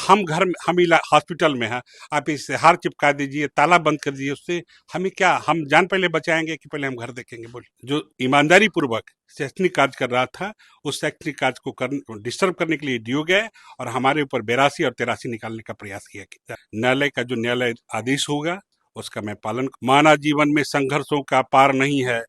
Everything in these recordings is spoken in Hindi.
हम घर में, हम हॉस्पिटल में हैं, आप इश्तेहार चिपका दीजिए, ताला बंद कर दीजिए, उससे हमें क्या, हम जान पहले बचाएंगे कि पहले हम घर देखेंगे? बोलिए। जो ईमानदारी पूर्वक शैक्षणिक कार्य कर रहा था, उस शैक्षणिक कार्य को डिस्टर्ब करने के लिए डीओ गए और हमारे ऊपर 82 और 83 निकालने का प्रयास किया गया। न्यायालय का जो न्यायालय आदेश होगा उसका मैं पालन। मानव जीवन में संघर्षों का पार नहीं है,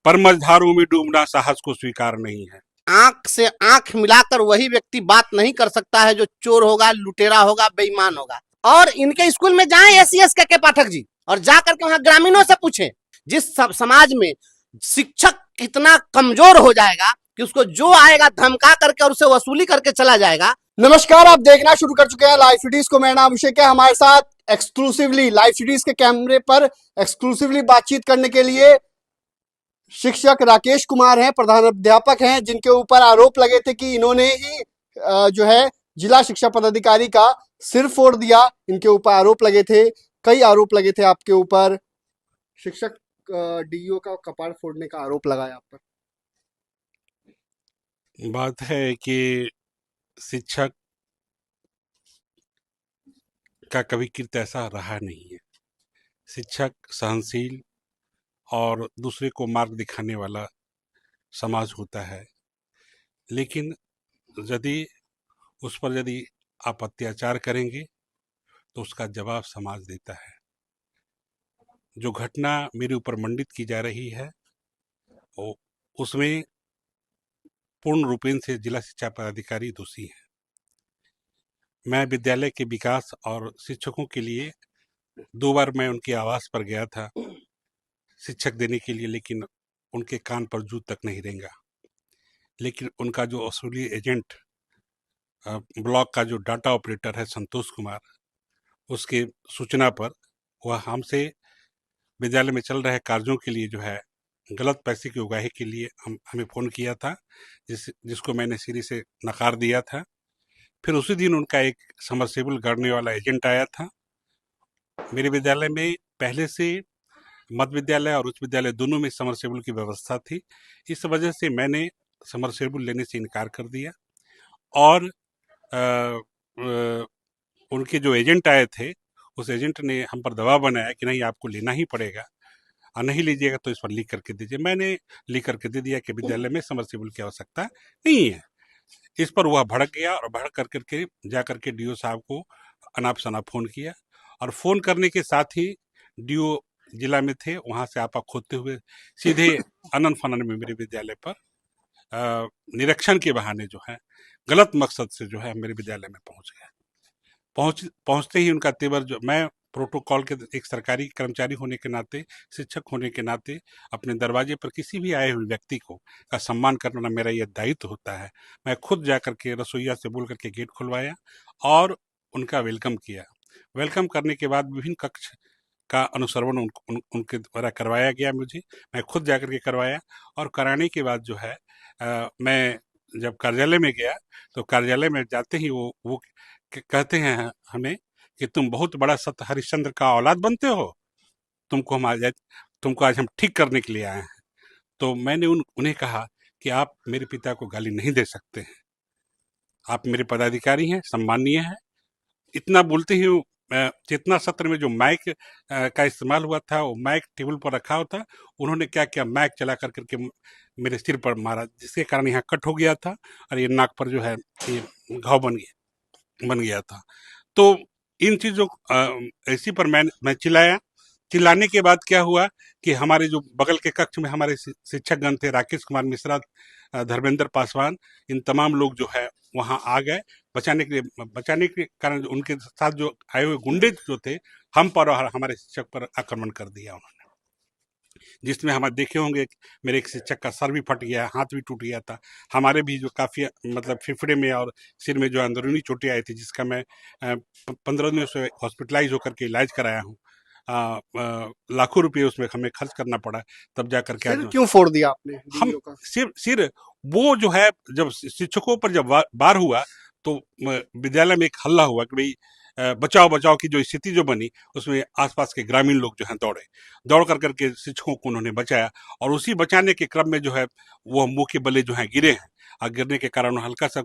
पर मझधारों में डूबना साहस को स्वीकार नहीं है। आंख से आंख मिलाकर वही व्यक्ति बात नहीं कर सकता है जो चोर होगा, लुटेरा होगा, बेईमान होगा। और इनके स्कूल में जाएं एसीएस के पाठक जी, और जा करके वहां ग्रामीणों से पूछें। जिस समाज में शिक्षक इतना कमजोर हो जाएगा कि उसको जो आएगा धमका करके और उसे वसूली करके चला जाएगा। नमस्कार, आप देखना शुरू कर चुके हैं लाइव सिटीज को। मेरा नाम अभिषेक है। हमारे साथ एक्सक्लूसिवली लाइव सिटीज के कैमरे पर एक्सक्लूसिवली बातचीत करने के लिए शिक्षक राकेश कुमार हैं, प्रधानाध्यापक हैं, जिनके ऊपर आरोप लगे थे कि इन्होंने ही जो है जिला शिक्षा पदाधिकारी का सिर फोड़ दिया। इनके ऊपर आरोप लगे थे, कई आरोप लगे थे आपके ऊपर। शिक्षक डीईओ का कपाड़ फोड़ने का आरोप लगाया आप पर। बात है कि शिक्षक का कभी कृत्य ऐसा रहा नहीं है। शिक्षक सहनशील और दूसरे को मार्ग दिखाने वाला समाज होता है, लेकिन यदि उस पर यदि आप अत्याचार करेंगे तो उसका जवाब समाज देता है। जो घटना मेरे ऊपर मंडित की जा रही है वो उसमें पूर्ण रूपेण से जिला शिक्षा पदाधिकारी दोषी है। मैं विद्यालय के विकास और शिक्षकों के लिए 2 बार मैं उनके आवास पर गया था शिक्षक देने के लिए, लेकिन उनके कान पर जूं तक नहीं रेंगा। लेकिन उनका जो असली एजेंट ब्लॉक का जो डाटा ऑपरेटर है संतोष कुमार, उसके सूचना पर वह हमसे विद्यालय में चल रहे कार्यों के लिए जो है गलत पैसे की उगाही के लिए हमें फ़ोन किया था, जिसको मैंने सिरे से नकार दिया था। फिर उसी दिन उनका एक समरसेबल गढ़ने वाला एजेंट आया था। मेरे विद्यालय में पहले से मध्य विद्यालय और उच्च विद्यालय दोनों में समरसेबल की व्यवस्था थी। इस वजह से मैंने समरसेबल लेने से इनकार कर दिया और उनके जो एजेंट आए थे, उस एजेंट ने हम पर दबाव बनाया कि नहीं, आपको लेना ही पड़ेगा और नहीं लीजिएगा तो इस पर लिख करके दीजिए। मैंने लिख करके दे दिया कि विद्यालय में समरसेबल की आवश्यकता नहीं है। इस पर वह भड़क गया और भड़क करके जा करके डीओ साहब को अनाप शनाप फ़ोन किया और फ़ोन करने के साथ ही डीओ जिला में थे, वहाँ से आपा खोदते हुए सीधे अनन फनन में मेरे विद्यालय पर निरीक्षण के बहाने जो है गलत मकसद से जो है मेरे विद्यालय में पहुँच गया। पहुँचते ही उनका तेवर, जो मैं प्रोटोकॉल के एक सरकारी कर्मचारी होने के नाते, शिक्षक होने के नाते अपने दरवाजे पर किसी भी आए हुए व्यक्ति को का सम्मान करना मेरा यह दायित्व होता है। मैं खुद जा करके रसोईया से बोल करके गेट खुलवाया और उनका वेलकम किया। वेलकम करने के बाद विभिन्न कक्ष का अनुसरण उनके द्वारा करवाया गया। मैं खुद जा करके करवाया और कराने के बाद जो है मैं जब कार्यालय में गया तो कार्यालय में जाते ही वो कहते हैं हमें कि तुम बहुत बड़ा सत हरिश्चंद्र का औलाद बनते हो, तुमको आज हम ठीक करने के लिए आए हैं। तो मैंने उन्हें कहा कि आप मेरे पिता को गाली नहीं दे सकते हैं, आप मेरे पदाधिकारी हैं, सम्मानीय हैं। इतना बोलते ही चेतना सत्र में जो माइक का इस्तेमाल हुआ था, वो माइक टेबल पर रखा हुआ था, उन्होंने क्या किया, माइक चला करके मेरे सिर पर मारा, जिसके कारण यहाँ कट हो गया था और ये नाक पर जो है ये घाव बन गया था। तो इन चीज़ों ऐसी पर मैं चिल्लाया। चिल्लाने के बाद क्या हुआ कि हमारे जो बगल के कक्ष में हमारे शिक्षकगण थे, राकेश कुमार मिश्रा, धर्मेंद्र पासवान, इन तमाम लोग जो है वहाँ आ गए बचाने के कारण उनके साथ जो आए हुए गुंडे जो थे, हम पर और हमारे शिक्षक पर आक्रमण कर दिया उन्होंने, जिसमें हम देखे होंगे मेरे एक शिक्षक का सर भी फट गया, हाथ भी टूट गया था। हमारे भी जो काफ़ी मतलब फेफड़े में और सिर में जो अंदरूनी चोटें आई थी, जिसका मैं 15 दिनों से हॉस्पिटलाइज होकर के इलाज कराया हूँ। लाखों रुपये उसमें हमें खर्च करना पड़ा, तब जा करके सिर क्यों फोड़ दिया आपने? हम सिर वो जो है, जब शिक्षकों पर जब वार हुआ तो विद्यालय में एक हल्ला हुआ कि भाई बचाव बचाव की जो स्थिति जो बनी, उसमें आसपास के ग्रामीण लोग जो हैं दौड़ कर करके शिक्षकों को उन्होंने बचाया। और उसी बचाने के क्रम में जो है वो मुंह के बले जो है गिरे हैं, और गिरने के कारण हल्का सा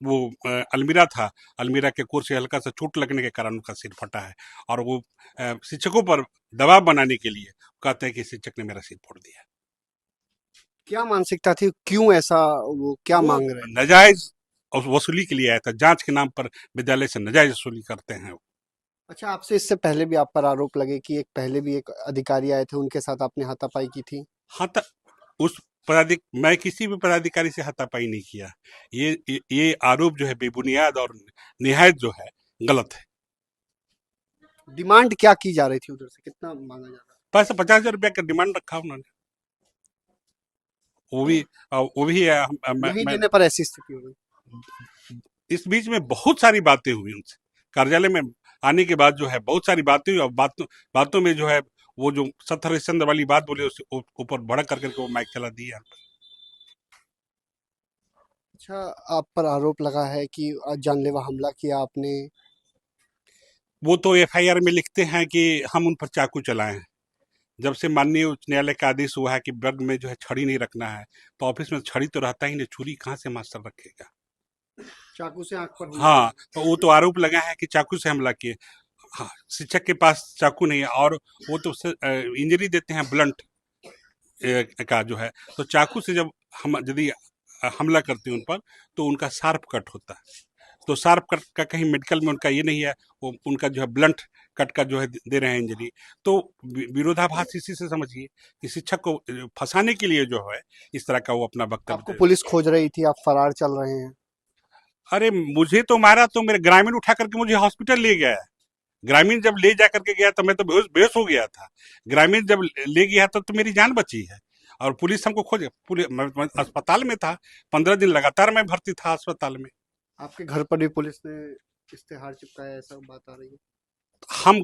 वो अलमीरा था, अलमीरा के कोर से हल्का सा चोट लगने के कारण उनका सिर फटा है। और वो शिक्षकों पर दबाव बनाने के लिए कहते हैं कि शिक्षक ने मेरा सिर फोड़ दिया। क्या मानसिकता थी, क्यों ऐसा, वो क्या वो मांग रहे हैं? नाजायज वसूली के लिए आया था, जांच के नाम पर विद्यालय से नाजायज वसूली करते हैं वो। अच्छा, आपसे इससे पहले भी आप पर आरोप लगे कि एक पहले भी एक अधिकारी आए थे, उनके साथ आपने हाथापाई की थी। हाँ, उस मैं किसी भी पदाधिकारी से हाथापाई नहीं किया। ये आरोप जो है बेबुनियाद और निहायत जो है गलत है। डिमांड क्या की जा रही थी उधर से, कितना मांगा जा रहा पैसा 50,000 रुपया का डिमांड रखा उन्होंने। वो भी है? नहीं देने पर ऐसी स्थिति हो गई। इस बीच में बहुत सारी बातें हुई उनसे। कार्यालय में आने के बाद जो है बहुत सारी बातें हुई, और बातों में जो है वो जो सत्तर हरिश्चंद्र वाली बात बोले, उसके ऊपर भड़क करके वो माइक चला दिया। अच्छा, आप पर आरोप लगा है कि जानलेवा हमला किया आपने। वो तो एफआईआर में लिखते हैं कि हम उन पर चाकू चलाए हैं। जब से माननीय उच्च न्यायालय का आदेश हुआ है कि वर्ग में जो है छड़ी नहीं रखना है, तो ऑफिस में छड़ी तो रहता ही नहीं, छुरी कहाँ से मास्टर रखेगा। चाकू से आंख पर हमला हाँ, किया। तो वो तो आरोप लगा है कि चाकू से हमला किए। हाँ, शिक्षक के पास चाकू नहीं है, और वो तो इंजरी देते हैं ब्लंट का जो है, तो चाकू से जब हम यदि हमला करते हैं उन पर, तो उनका शार्प कट होता है। तो शार्प कट का कहीं मेडिकल में उनका ये नहीं है, वो उनका जो है ब्लंट कट का जो है दे रहे हैं इंजरी। तो विरोधाभास इसी से समझिए कि शिक्षक को फंसाने के लिए जो है इस तरह का वो अपना वक्तव्य आपको दे। पुलिस खोज रही थी, आप फरार चल रहे हैं। अरे मुझे तो मारा तो मेरे ग्रामीण उठा करके मुझे हॉस्पिटल ले गया है। ग्रामीण जब ले जा करके गया तो मैं तो बेहोश बेहोश हो गया था। ग्रामीण जब ले गया तो मेरी जान बची है। और पुलिस हमको खोज, मैं अस्पताल में था, 15 दिन लगातार मैं भर्ती था अस्पताल में। आपके घर पर भी पुलिस ने इश्तेहार चिपकाया, ऐसा बात आ रही है। हम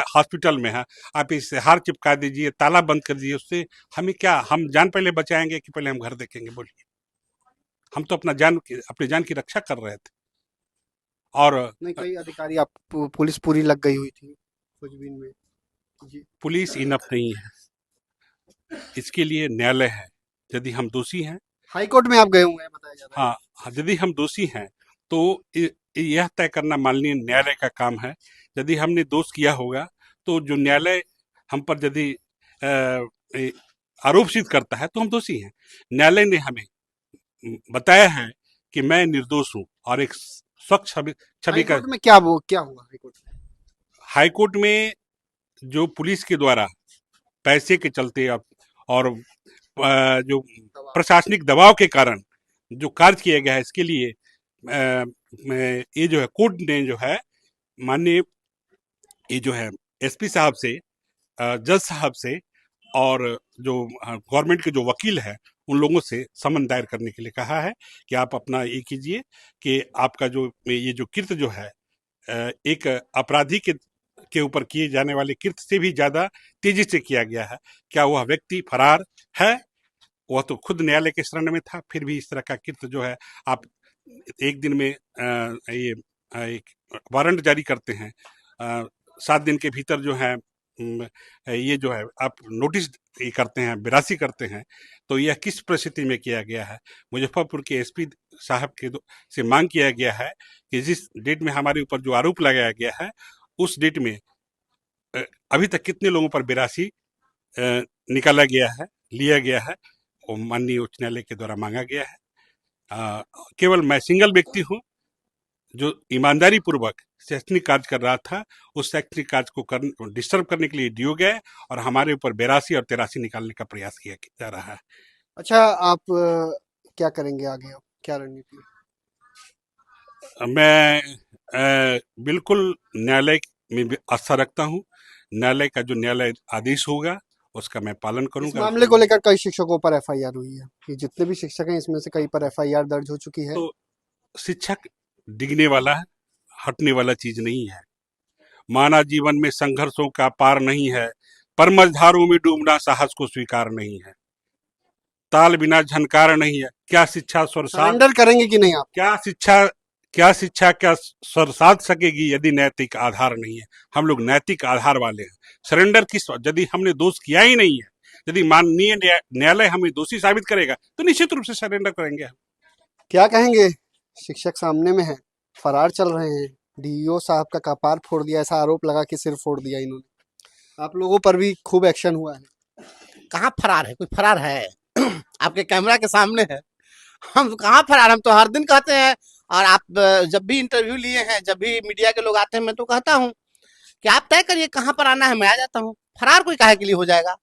हॉस्पिटल में हैं, आप इश्तेहार चिपका दीजिए, ताला बंद कर दीजिए, उससे हमें क्या, हम जान पहले बचाएंगे कि पहले हम घर देखेंगे, बोलिए। हम तो अपनी जान की रक्षा कर रहे थे। और नहीं, कई अधिकारी, आप पुलिस पूरी लग गई हुई थी खोजबीन में। जी। पुलिस इनफ नहीं है, इसके लिए न्यायालय है। यदि हम दोषी हैं, हाई कोर्ट में आप गए हुए हैं, बताया जा रहा है। हाँ, यदि हम दोषी हैं तो यह तय करना माननीय न्यायालय का काम है। यदि हमने दोष किया होगा तो जो न्यायालय हम पर यदि आरोप सिद्ध करता है तो हम दोषी हैं। न्यायालय ने हमें बताया है कि मैं निर्दोष हूँ, और एक स्वच्छ छवि का। हाई कोर्ट में क्या हुआ हाई कोर्ट में? हाई कोर्ट में जो पुलिस के द्वारा पैसे के चलते और जो प्रशासनिक दबाव के कारण जो कार्य किया गया है, इसके लिए ये जो है कोर्ट ने जो है माननीय ये जो है एसपी साहब से, जज साहब से, और जो गवर्नमेंट के जो वकील है उन लोगों से समन दायर करने के लिए कहा है कि आप अपना ये कीजिए कि आपका जो ये जो कृत्य जो है एक अपराधी के ऊपर किए जाने वाले कृत्य से भी ज्यादा तेजी से किया गया है। क्या वह व्यक्ति फरार है? वह तो खुद न्यायालय के शरण में था, फिर भी इस तरह का कृत्य जो है आप एक दिन में ये एक वारंट जारी करते हैं, 7 दिन के भीतर जो है ये जो है आप नोटिस ये करते हैं, बिरासी करते हैं, तो यह किस परिस्थिति में किया गया है? मुजफ्फरपुर के एसपी साहब से मांग किया गया है कि जिस डेट में हमारे ऊपर जो आरोप लगाया गया है, उस डेट में अभी तक कितने लोगों पर बिरासी निकाला गया है, लिया गया है, वो माननीय उच्च न्यायालय के द्वारा मांगा गया है। केवल मैं सिंगल व्यक्ति हूँ जो ईमानदारी पूर्वक शैक्षणिक कार्य कर रहा था। उस शैक्षणिक कार्य को डिस्टर्ब करने के लिए डीओ गए और हमारे ऊपर 82 और 83 निकालने का प्रयास किया जा रहा है। अच्छा, आप क्या करेंगे आगे, क्या रणनीति? मैं बिल्कुल न्यायालय में आस्था रखता हूँ। न्यायालय का जो न्यायालय आदेश होगा उसका मैं पालन इस करूंगा। मामले को लेकर कई शिक्षकों पर एफआईआर हुई है, ये जितने भी शिक्षक हैं इसमें से कई पर एफआईआर दर्ज हो चुकी है। तो शिक्षक डिगने वाला है, हटने वाला चीज नहीं है। मानव जीवन में संघर्षों का पार नहीं है, पर मझधारों में डूबना साहस को स्वीकार नहीं है। ताल बिना झनकार नहीं है, क्या शिक्षा स्वर साथ, सरेंडर करेंगे कि नहीं आप? क्या शिक्षा क्या शिक्षा क्या स्वर साध सकेगी यदि नैतिक आधार नहीं है? हम लोग नैतिक आधार वाले हैं। सरेंडर किस, यदि हमने दोष किया ही नहीं है, यदि माननीय न्यायालय हमें दोषी साबित करेगा तो निश्चित रूप से सरेंडर करेंगे हम। क्या कहेंगे? शिक्षक सामने में है, फरार चल रहे हैं, डीईओ साहब का कपार फोड़ दिया, ऐसा आरोप लगा कि सिर फोड़ दिया इन्होंने। आप लोगों पर भी खूब एक्शन हुआ है। कहाँ फरार है? कोई फरार है? आपके कैमरा के सामने है। हम कहाँ फरार, हम तो हर दिन कहते हैं। और आप जब भी इंटरव्यू लिए हैं, जब भी मीडिया के लोग आते हैं, मैं तो कहता हूँ कि आप तय करिए कहाँ पर आना है, मैं आ जाता हूँ। फरार कोई काहे के लिए हो जाएगा?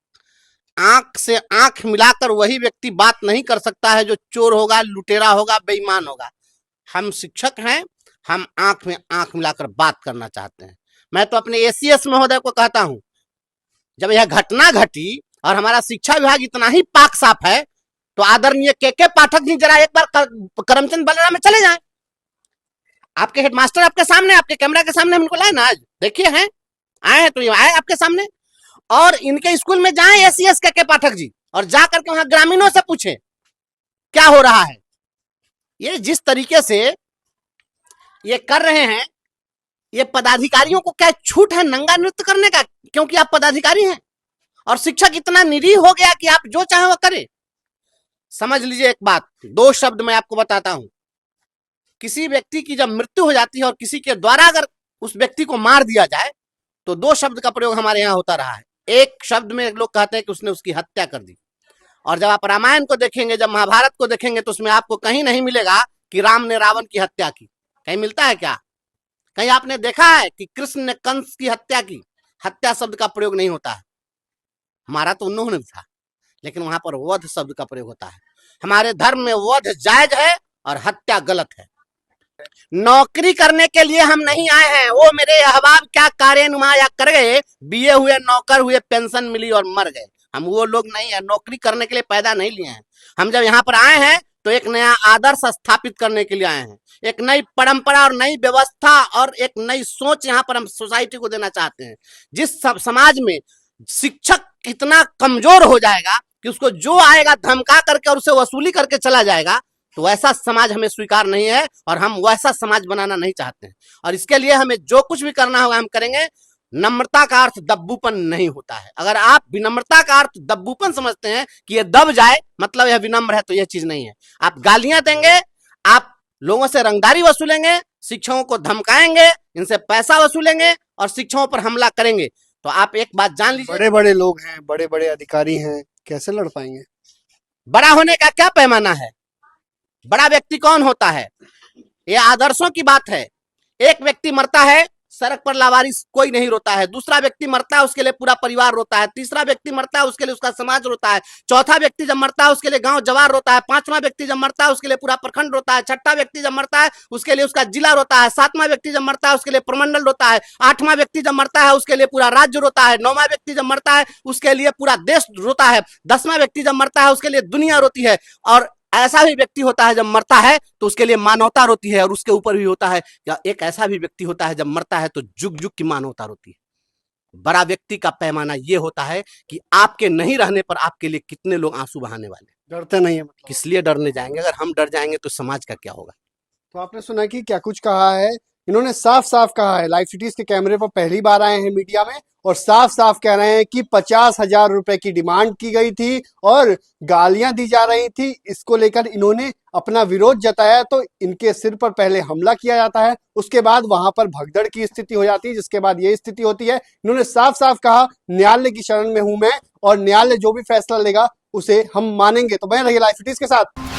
आंख से आंख मिलाकर वही व्यक्ति बात नहीं कर सकता है जो चोर होगा, लुटेरा होगा, बेईमान होगा। हम शिक्षक हैं, हम आंख में आंख मिलाकर बात करना चाहते हैं। मैं तो अपने एसीएस महोदय को कहता हूं, जब यह घटना घटी और हमारा शिक्षा विभाग इतना ही पाक साफ है, तो आदरणीय के पाठक जी जरा एक बार करमचंद बलराम में चले जाएं। आपके हेडमास्टर आपके सामने, आपके कैमरा के सामने, हम इनको लाए ना, आज देखिए हैं, आए हैं तो ये आए आपके सामने। और इनके स्कूल में जाएं एसीएस के पाठक जी, और जाकर के वहां ग्रामीणों से पूछें क्या हो रहा है। ये जिस तरीके से ये कर रहे हैं, ये पदाधिकारियों को क्या छूट है नंगा नृत्य करने का? क्योंकि आप पदाधिकारी हैं। और शिक्षक इतना निरीह हो गया कि आप जो चाहे वो करें। समझ लीजिए एक बात, दो शब्द मैं आपको बताता हूं। किसी व्यक्ति की जब मृत्यु हो जाती है और किसी के द्वारा अगर उस व्यक्ति को मार दिया जाए, तो दो शब्द का प्रयोग हमारे यहाँ होता रहा है। एक शब्द में लोग कहते हैं कि उसने उसकी हत्या कर दी। और जब आप रामायण को देखेंगे, जब महाभारत को देखेंगे, तो उसमें आपको कहीं नहीं मिलेगा कि राम ने रावण की हत्या की। कहीं मिलता है क्या? कहीं आपने देखा है कि कृष्ण ने कंस की हत्या की? हत्या शब्द का प्रयोग नहीं होता है। हमारा तो उन्होंने था, लेकिन वहां पर वध शब्द का प्रयोग होता है। हमारे धर्म में वध जायज है और हत्या गलत है। नौकरी करने के लिए हम नहीं आए हैं। वो मेरे अहबाब क्या कार्यनुमाया कर गए, बीए हुए, नौकर हुए, पेंशन मिली और मर गए। हम वो लोग नहीं है, नौकरी करने के लिए पैदा नहीं लिए हैं। हम जब यहाँ पर आए हैं तो एक नया आदर्श स्थापित करने के लिए आए हैं। एक नई परंपरा और नई व्यवस्था और एक नई सोच यहाँ पर हम सोसाइटी को देना चाहते हैं। जिस समाज में शिक्षक इतना कमजोर हो जाएगा कि उसको जो आएगा धमका करके और उसे वसूली करके चला जाएगा, तो वैसा समाज हमें स्वीकार नहीं है और हम वैसा समाज बनाना नहीं चाहते हैं। और इसके लिए हमें जो कुछ भी करना होगा हम करेंगे। नम्रता का अर्थ दब्बूपन नहीं होता है। अगर आप विनम्रता का अर्थ दब्बूपन समझते हैं कि ये दब जाए मतलब यह विनम्र है, तो यह चीज नहीं है। आप गालियां देंगे, आप लोगों से रंगदारी वसूलेंगे, शिक्षकों को धमकाएंगे, इनसे पैसा वसूलेंगे और शिक्षकों पर हमला करेंगे, तो आप एक बात जान लीजिए, बड़े बड़े लोग हैं, बड़े बड़े अधिकारी हैं, कैसे लड़ पाएंगे? बड़ा होने का क्या पैमाना है? बड़ा व्यक्ति कौन होता है? ये आदर्शों की बात है। एक व्यक्ति मरता है, सड़क पर लावारिस कोई नहीं रोता है। दूसरा व्यक्ति मरता है, उसके लिए पूरा परिवार रोता है। तीसरा व्यक्ति मरता है, उसके लिए उसका समाज रोता है। चौथा व्यक्ति जब मरता है, उसके लिए गांव जवार रोता है। पांचवा व्यक्ति जब मरता है, उसके लिए पूरा प्रखंड रोता है। छठा व्यक्ति जब मरता है, उसके लिए उसका जिला रोता है। सातवां व्यक्ति जब मरता है, उसके लिए प्रमंडल रोता है। आठवां व्यक्ति जब मरता है, उसके लिए पूरा राज्य रोता है। नौवां व्यक्ति जब मरता है, उसके लिए पूरा देश रोता है। 10वां व्यक्ति जब मरता है, उसके लिए दुनिया रोती है। और ऐसा भी व्यक्ति होता है जब मरता है तो उसके लिए मानवता रोती है। और उसके ऊपर भी होता है, या एक ऐसा भी व्यक्ति होता है जब मरता है तो जुग जुग की मानवता रोती है। बड़ा व्यक्ति का पैमाना ये होता है कि आपके नहीं रहने पर आपके लिए कितने लोग आंसू बहाने वाले। डरते नहीं है मतलब? किस लिए डरने जाएंगे? अगर हम डर जाएंगे तो समाज का क्या होगा? तो आपने सुना कि क्या कुछ कहा है इन्होंने, साफ साफ कहा है। लाइव सिटीज के कैमरे पर पहली बार आए हैं मीडिया में और साफ साफ कह रहे हैं कि 50,000 रुपए की डिमांड की गई थी और गालियां दी जा रही थी। इसको लेकर इन्होंने अपना विरोध जताया तो इनके सिर पर पहले हमला किया जाता है, उसके बाद वहां पर भगदड़ की स्थिति हो जाती है, जिसके बाद ये स्थिति होती है। इन्होंने साफ साफ कहा न्यायालय की शरण में हूं मैं और न्यायालय जो भी फैसला लेगा उसे हम मानेंगे। तो बने रहिए लाइव सिटीज के साथ।